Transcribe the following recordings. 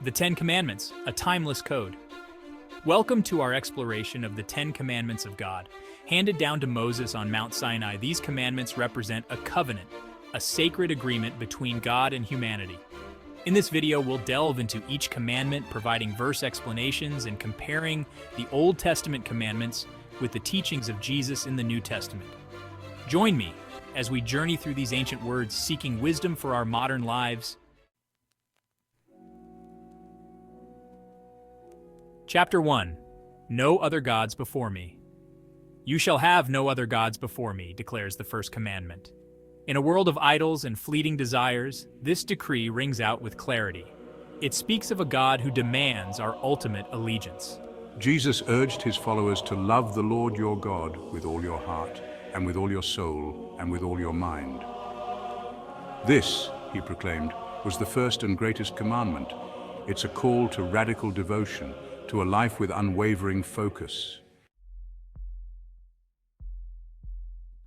The Ten Commandments, a timeless code. Welcome to our exploration of the Ten Commandments of God. Handed down to Moses on Mount Sinai, these commandments represent a covenant, a sacred agreement between God and humanity. In this video, we'll delve into each commandment, providing verse explanations and comparing the Old Testament commandments with the teachings of Jesus in the New Testament. Join me as we journey through these ancient words, seeking wisdom for our modern lives. Chapter 1. No other gods before me. You shall have no other gods before me, declares the first commandment. In a world of idols and fleeting desires, this decree rings out with clarity. It speaks of a God who demands our ultimate allegiance. Jesus urged his followers to love the Lord your God with all your heart, and with all your soul, and with all your mind. This, he proclaimed, was the first and greatest commandment. It's a call to radical devotion, to a life with unwavering focus.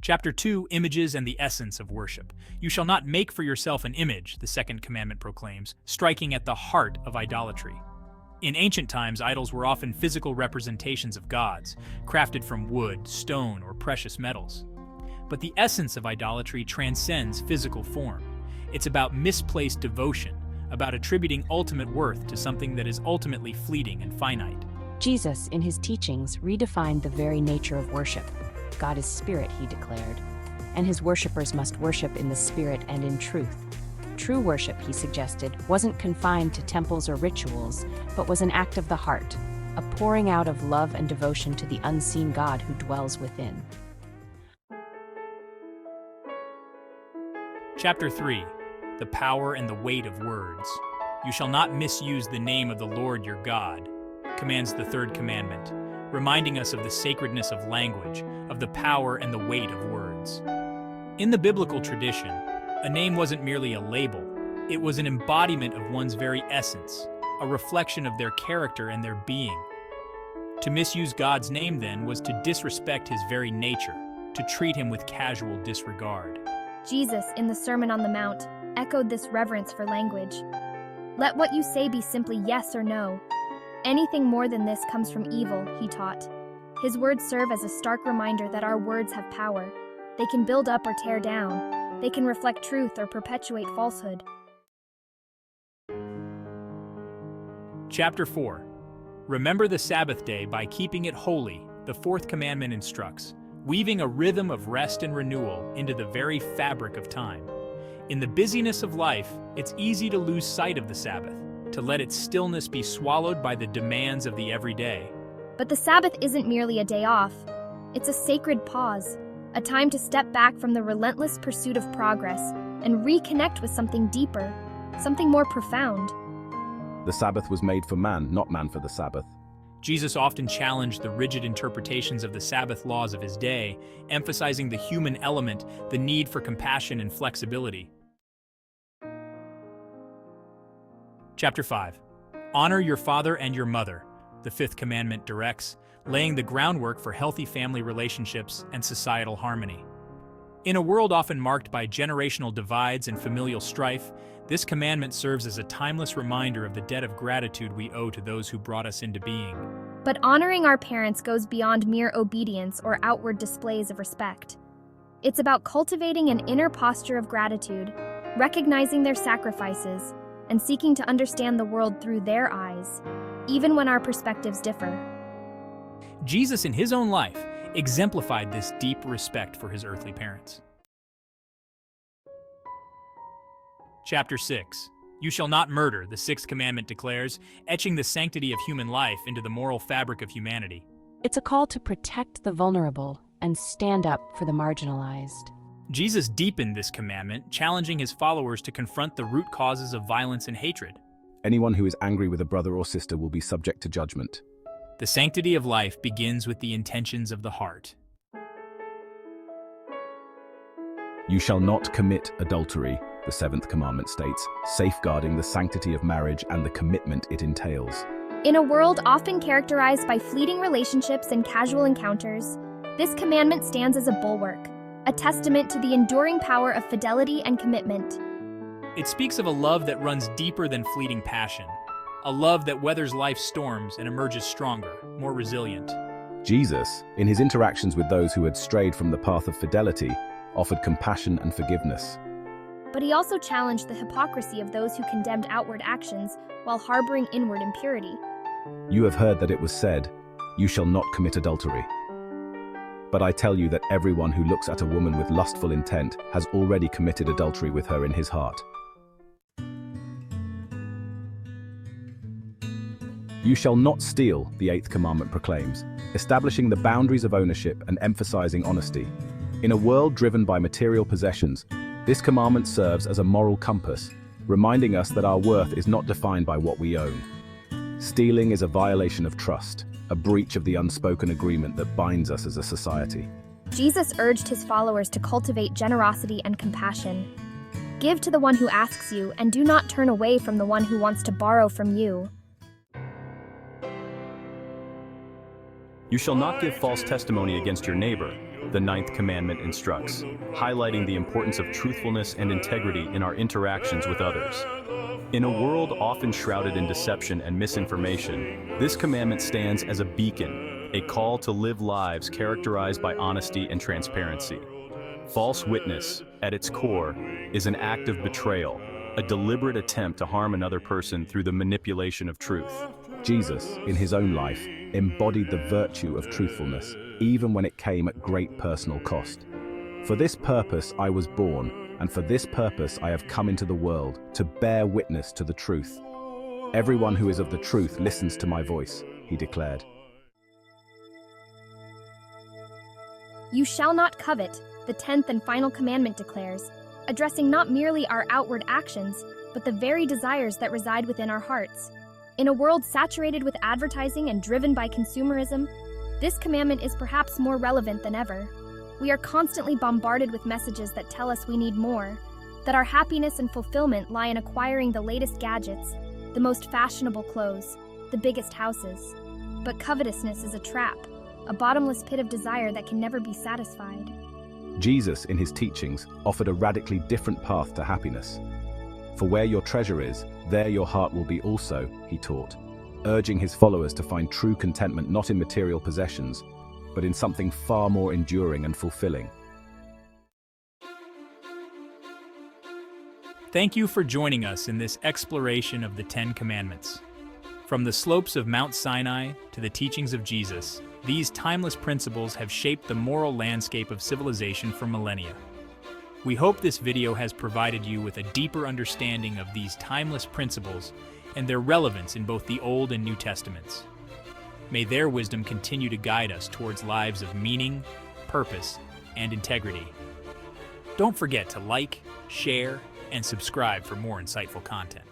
Chapter 2, Images and the Essence of Worship. You shall not make for yourself an image, the second commandment proclaims, striking at the heart of idolatry. In ancient times, idols were often physical representations of gods, crafted from wood, stone, or precious metals. But the essence of idolatry transcends physical form. It's about misplaced devotion, about attributing ultimate worth to something that is ultimately fleeting and finite. Jesus, in his teachings, redefined the very nature of worship. God is spirit, he declared, and his worshippers must worship in the spirit and in truth. True worship, he suggested, wasn't confined to temples or rituals, but was an act of the heart, a pouring out of love and devotion to the unseen God who dwells within. Chapter 3. The Power and the Weight of Words. You shall not misuse the name of the Lord your God, commands the third commandment, reminding us of the sacredness of language, of the power and the weight of words. In the biblical tradition, a name wasn't merely a label, it was an embodiment of one's very essence, a reflection of their character and their being. To misuse God's name, then, was to disrespect his very nature, to treat him with casual disregard. Jesus, in the Sermon on the Mount, echoed this reverence for language. Let what you say be simply yes or no. Anything more than this comes from evil, he taught. His words serve as a stark reminder that our words have power. They can build up or tear down. They can reflect truth or perpetuate falsehood. Chapter 4. Remember the Sabbath day by keeping it holy, the fourth commandment instructs, weaving a rhythm of rest and renewal into the very fabric of time. In the busyness of life, it's easy to lose sight of the Sabbath, to let its stillness be swallowed by the demands of the everyday. But the Sabbath isn't merely a day off. It's a sacred pause, a time to step back from the relentless pursuit of progress and reconnect with something deeper, something more profound. The Sabbath was made for man, not man for the Sabbath. Jesus often challenged the rigid interpretations of the Sabbath laws of his day, emphasizing the human element, the need for compassion and flexibility. Chapter 5. Honor your father and your mother, the fifth commandment directs, laying the groundwork for healthy family relationships and societal harmony. In a world often marked by generational divides and familial strife, this commandment serves as a timeless reminder of the debt of gratitude we owe to those who brought us into being. But honoring our parents goes beyond mere obedience or outward displays of respect. It's about cultivating an inner posture of gratitude, recognizing their sacrifices, and seeking to understand the world through their eyes, even when our perspectives differ. Jesus, in his own life, exemplified this deep respect for his earthly parents. Chapter 6. You shall not murder, the sixth commandment declares, etching the sanctity of human life into the moral fabric of humanity. It's a call to protect the vulnerable and stand up for the marginalized. Jesus deepened this commandment, challenging his followers to confront the root causes of violence and hatred. Anyone who is angry with a brother or sister will be subject to judgment. The sanctity of life begins with the intentions of the heart. You shall not commit adultery, the seventh commandment states, safeguarding the sanctity of marriage and the commitment it entails. In a world often characterized by fleeting relationships and casual encounters, this commandment stands as a bulwark, a testament to the enduring power of fidelity and commitment. It speaks of a love that runs deeper than fleeting passion, a love that weathers life's storms and emerges stronger, more resilient. Jesus, in his interactions with those who had strayed from the path of fidelity, offered compassion and forgiveness. But he also challenged the hypocrisy of those who condemned outward actions while harboring inward impurity. You have heard that it was said, "You shall not commit adultery." But I tell you that everyone who looks at a woman with lustful intent has already committed adultery with her in his heart. You shall not steal, the 8th commandment proclaims, establishing the boundaries of ownership and emphasizing honesty. In a world driven by material possessions, this commandment serves as a moral compass, reminding us that our worth is not defined by what we own. Stealing is a violation of trust, a breach of the unspoken agreement that binds us as a society. Jesus urged his followers to cultivate generosity and compassion. Give to the one who asks you, and do not turn away from the one who wants to borrow from you. You shall not give false testimony against your neighbor, the 9th commandment instructs, highlighting the importance of truthfulness and integrity in our interactions with others. In a world often shrouded in deception and misinformation, this commandment stands as a beacon, a call to live lives characterized by honesty and transparency. False witness, at its core, is an act of betrayal, a deliberate attempt to harm another person through the manipulation of truth. Jesus, in his own life, embodied the virtue of truthfulness, even when it came at great personal cost. For this purpose I was born, and for this purpose I have come into the world, to bear witness to the truth. Everyone who is of the truth listens to my voice, he declared. You shall not covet, the 10th and final commandment declares, addressing not merely our outward actions, but the very desires that reside within our hearts. In a world saturated with advertising and driven by consumerism, this commandment is perhaps more relevant than ever. We are constantly bombarded with messages that tell us we need more, that our happiness and fulfillment lie in acquiring the latest gadgets, the most fashionable clothes, the biggest houses. But covetousness is a trap, a bottomless pit of desire that can never be satisfied. Jesus, in his teachings, offered a radically different path to happiness. For where your treasure is, there your heart will be also, he taught, urging his followers to find true contentment not in material possessions, but in something far more enduring and fulfilling. Thank you for joining us in this exploration of the 10 Commandments. From the slopes of Mount Sinai to the teachings of Jesus, these timeless principles have shaped the moral landscape of civilization for millennia. We hope this video has provided you with a deeper understanding of these timeless principles and their relevance in both the Old and New Testaments. May their wisdom continue to guide us towards lives of meaning, purpose, and integrity. Don't forget to like, share, and subscribe for more insightful content.